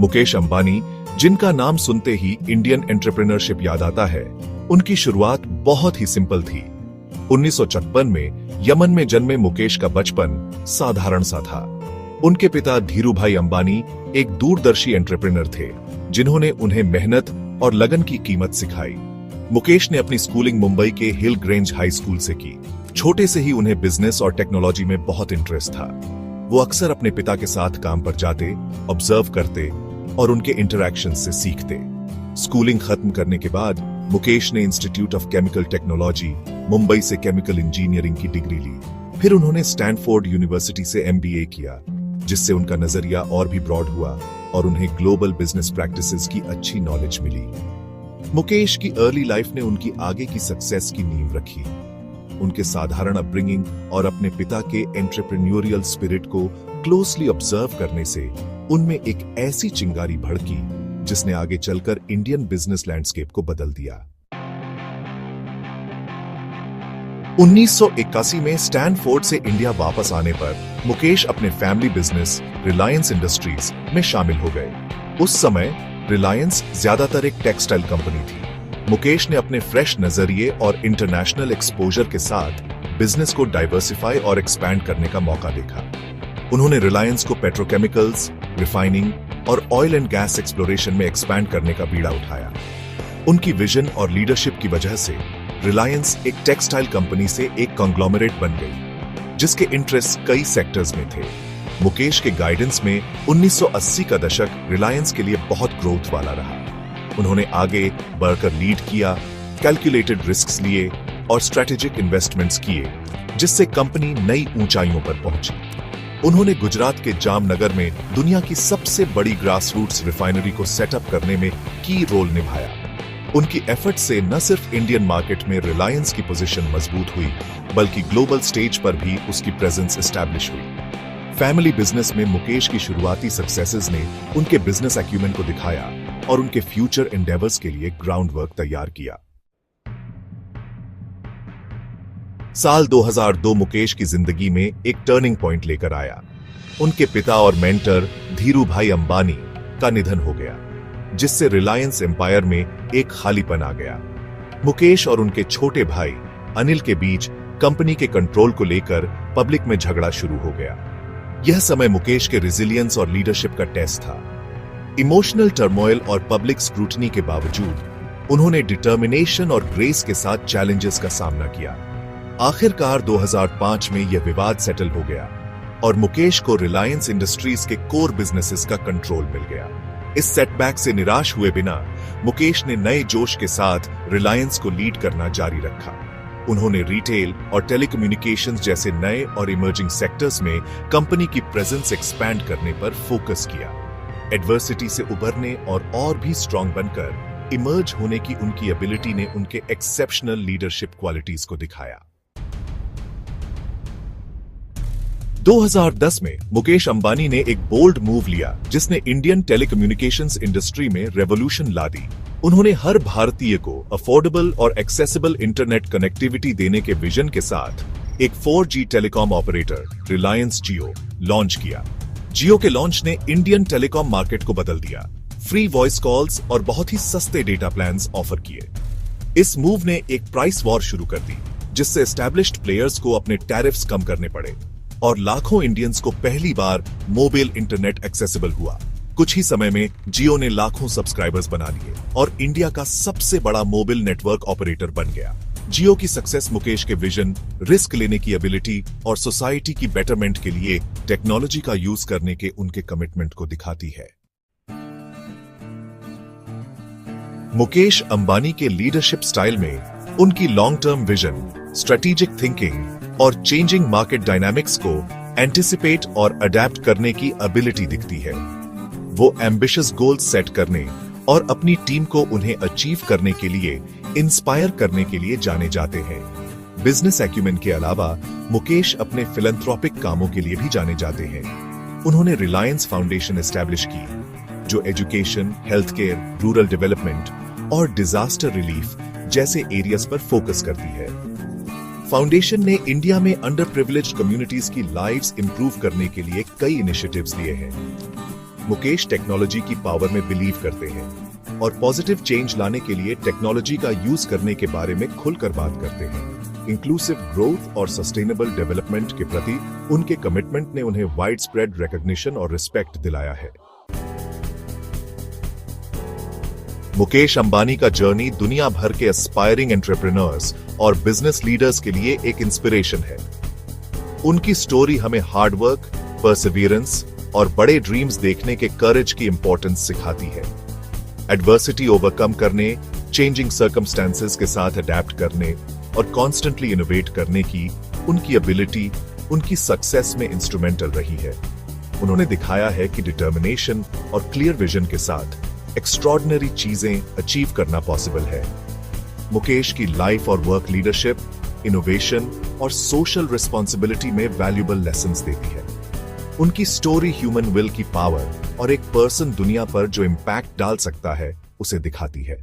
मुकेश अंबानी, जिनका नाम सुनते ही इंडियन एंटरप्रेन्योरशिप याद आता है, उनकी शुरुआत बहुत ही सिंपल थी। 1956 में यमन में जन्मे मुकेश का बचपन साधारण सा था। उनके पिता धीरूभाई अंबानी एक दूरदर्शी एंटरप्रेन्योर थे, जिन्होंने उन्हें मेहनत और लगन की कीमत सिखाई। मुकेश ने अपनी स्कूलिंग मुंबई के हिल ग्रेंज हाई स्कूल से की। छोटे से ही उन्हें बिजनेस और टेक्नोलॉजी में बहुत इंटरेस्ट था। वो अक्सर अपने पिता के साथ काम पर जाते, ऑब्जर्व करते और उनके इंटरैक्शन से सीखते। स्कूलिंग खत्म करने के बाद मुकेश ने institute of chemical technology, Mumbai से केमिकल इंजीनियरिंग की डिग्री ली। फिर उन्होंने स्टैनफोर्ड यूनिवर्सिटी से MBA किया, जिससे उनका नजरिया और भी ब्रॉड हुआ और उन्हें ग्लोबल बिजनेस प्रैक्टिसेस की अच्छी नॉलेज मिली। मुकेश की अर्ली लाइफ ने उनकी आगे की सक्सेस की नींव रखी। उनके साधारण अपब्रिंगिंग और अपने पिता के एंटरप्रेन्योरियल स्पिरिट को क्लोजली ऑब्जर्व करने से उनमें एक ऐसी चिंगारी भड़की जिसने आगे चलकर इंडियन बिजनेस लैंडस्केप को बदल दिया। 1981 में स्टैनफोर्ड से इंडिया वापस आने पर मुकेश अपने फैमिली बिजनेस रिलायंस इंडस्ट्रीज में शामिल हो गए। उस समय रिलायंस ज्यादातर एक टेक्सटाइल कंपनी थी। मुकेश ने अपने फ्रेश नजरिए और इंटरनेशनल एक्सपोजर के साथ बिजनेस को डाइवर्सिफाई और एक्सपैंड करने का मौका देखा। उन्होंने रिलायंस को पेट्रोकेमिकल्स, रिफाइनिंग और ऑयल एंड गैस एक्सप्लोरेशन में एक्सपैंड करने का बीड़ा उठाया। उनकी विजन और लीडरशिप की वजह से रिलायंस एक टेक्सटाइल कंपनी से एक कॉन्ग्लोमरेट बन गई, जिसके इंटरेस्ट कई सेक्टर्स में थे। मुकेश के गाइडेंस में 1980 का दशक रिलायंस के लिए बहुत ग्रोथ वाला रहा। उन्होंने आगे बढ़कर लीड किया, कैलकुलेटेड रिस्क्स लिए और स्ट्रेटेजिक इन्वेस्टमेंट्स किए, जिससे कंपनी नई ऊंचाइयों पर पहुंची। उन्होंने गुजरात के जामनगर में दुनिया की सबसे बड़ी ग्रासरूट्स रिफाइनरी को सेटअप करने में की रोल निभाया। उनकी एफर्ट से न सिर्फ इंडियन मार्केट में रिलायंस की पोजीशन मजबूत हुई, बल्कि ग्लोबल स्टेज पर भी उसकी प्रेजेंस एस्टैब्लिश हुई। फैमिली बिजनेस में मुकेश की शुरुआती सक्सेसेस ने उनके बिजनेस एक्यूमेन को दिखाया और उनके फ्यूचर एंडेवर्स के लिए ग्राउंड वर्क तैयार किया। साल 2002 मुकेश की जिंदगी में एक टर्निंग पॉइंट लेकर आया। उनके पिता और मेंटर धीरूभाई अंबानी का निधन हो गया, जिससे रिलायंस एम्पायर में एक खालीपन आ गया। मुकेश और उनके छोटे भाई अनिल के बीच कंपनी के कंट्रोल को लेकर पब्लिक में झगड़ा शुरू हो गया। यह समय मुकेश के रेजिलियंस और लीडरशिप का टेस्ट था। इमोशनल टर्मोइल और पब्लिक स्क्रूटनी के बावजूद उन्होंने डिटर्मिनेशन और ग्रेस के साथ चैलेंजेस का सामना किया। आखिरकार 2005 में यह विवाद सेटल हो गया और मुकेश को रिलायंस इंडस्ट्रीज के कोर बिजनेसेस का कंट्रोल मिल गया। इस सेटबैक से निराश हुए बिना मुकेश ने नए जोश के साथ रिलायंस को लीड करना जारी रखा। उन्होंने रिटेल और टेलीकम्युनिकेशंस जैसे नए और इमर्जिंग सेक्टर्स में कंपनी की प्रेजेंस एक्सपैंड करने पर फोकस किया। एडवर्सिटी से उबरने और भी स्ट्रांग बनकर इमर्ज होने की उनकी एबिलिटी ने उनके एक्सेप्शनल लीडरशिप क्वालिटीज को दिखाया। 2010 में मुकेश अंबानी ने एक बोल्ड मूव लिया, जिसने इंडियन टेलीकम्युनिकेशंस इंडस्ट्री में रेवोल्यूशन ला दी। उन्होंने हर भारतीय को अफोर्डेबल और एक्सेसिबल इंटरनेट कनेक्टिविटी देने के विजन के साथ एक 4G टेलीकॉम ऑपरेटर रिलायंस जियो लॉन्च किया। जियो के लॉन्च ने इंडियन टेलीकॉम मार्केट को बदल दिया। फ्री वॉइस कॉल्स और बहुत ही सस्ते डेटा प्लान्स ऑफर किए। इस मूव ने एक प्राइस वॉर शुरू कर दी, जिससे एस्टैब्लिश्ड प्लेयर्स को अपने टैरिफ्स कम करने पड़े और लाखों इंडियंस को पहली बार मोबाइल इंटरनेट एक्सेसिबल हुआ। कुछ ही समय में जियो ने लाखों सब्सक्राइबर्स बना लिए और इंडिया का सबसे बड़ा मोबाइल नेटवर्क ऑपरेटर बन गया। जियो की सक्सेस मुकेश के विजन, रिस्क लेने की एबिलिटी और सोसाइटी की बेटरमेंट के लिए टेक्नोलॉजी का यूज करने के उनके कमिटमेंट को दिखाती है। मुकेश अंबानी के लीडरशिप स्टाइल में उनकी long term vision, strategic thinking और चेंजिंग मार्केट डायनामिक्स को एंटिसिपेट और अडेप्ट करने की एबिलिटी दिखती है। वो एम्बिशियस गोल्स सेट करने और अपनी टीम को उन्हें अचीव करने के लिए इंस्पायर करने के लिए जाने जाते हैं। बिजनेस एक्यूमेन के अलावा मुकेश अपने फिलैंथ्रोपिक कामों के लिए भी जाने जाते हैं। उन्होंने रिलायंस फाउंडेशन एस्टैब्लिश की, जो education, health care, rural development और डिजास्टर रिलीफ जैसे एरियाज पर फोकस करती है। फाउंडेशन ने इंडिया में अंडर प्रिविलेज्ड कम्युनिटीज की लाइव्स इंप्रूव करने के लिए कई इनिशिएटिव्स लिए हैं। मुकेश टेक्नोलॉजी की पावर में बिलीव करते हैं और पॉजिटिव चेंज लाने के लिए टेक्नोलॉजी का यूज करने के बारे में खुलकर बात करते हैं। इंक्लूसिव ग्रोथ और सस्टेनेबल डेवलपमेंट के प्रति उनके कमिटमेंट ने उन्हें वाइड स्प्रेड रिकॉग्निशन और रिस्पेक्ट दिलाया है। मुकेश अंबानी का जर्नी दुनिया भर के एस्पायरिंग एंटरप्रेन्योर्स और बिजनेस लीडर्स के लिए एक इंस्पिरेशन है। उनकी स्टोरी हमें हार्डवर्क, परसिवियरेंस और बड़े ड्रीम्स देखने के करेज की इंपॉर्टेंस सिखाती है। एडवर्सिटी ओवरकम करने, चेंजिंग सर्कमस्टेंसेस के साथ अडेप्ट करने और कॉन्स्टेंटली इनोवेट करने की उनकी एबिलिटी उनकी सक्सेस में इंस्ट्रूमेंटल रही है। उन्होंने दिखाया है कि डिटर्मिनेशन और क्लियर विजन के साथ एक्स्ट्रॉर्डिनरी चीजें अचीव करना पॉसिबल है। मुकेश की लाइफ और वर्क लीडरशिप, इनोवेशन और सोशल रिस्पॉन्सिबिलिटी में वैल्यूबल लेसन्स देती है। उनकी स्टोरी ह्यूमन विल की पावर और एक पर्सन दुनिया पर जो इम्पैक्ट डाल सकता है उसे दिखाती है।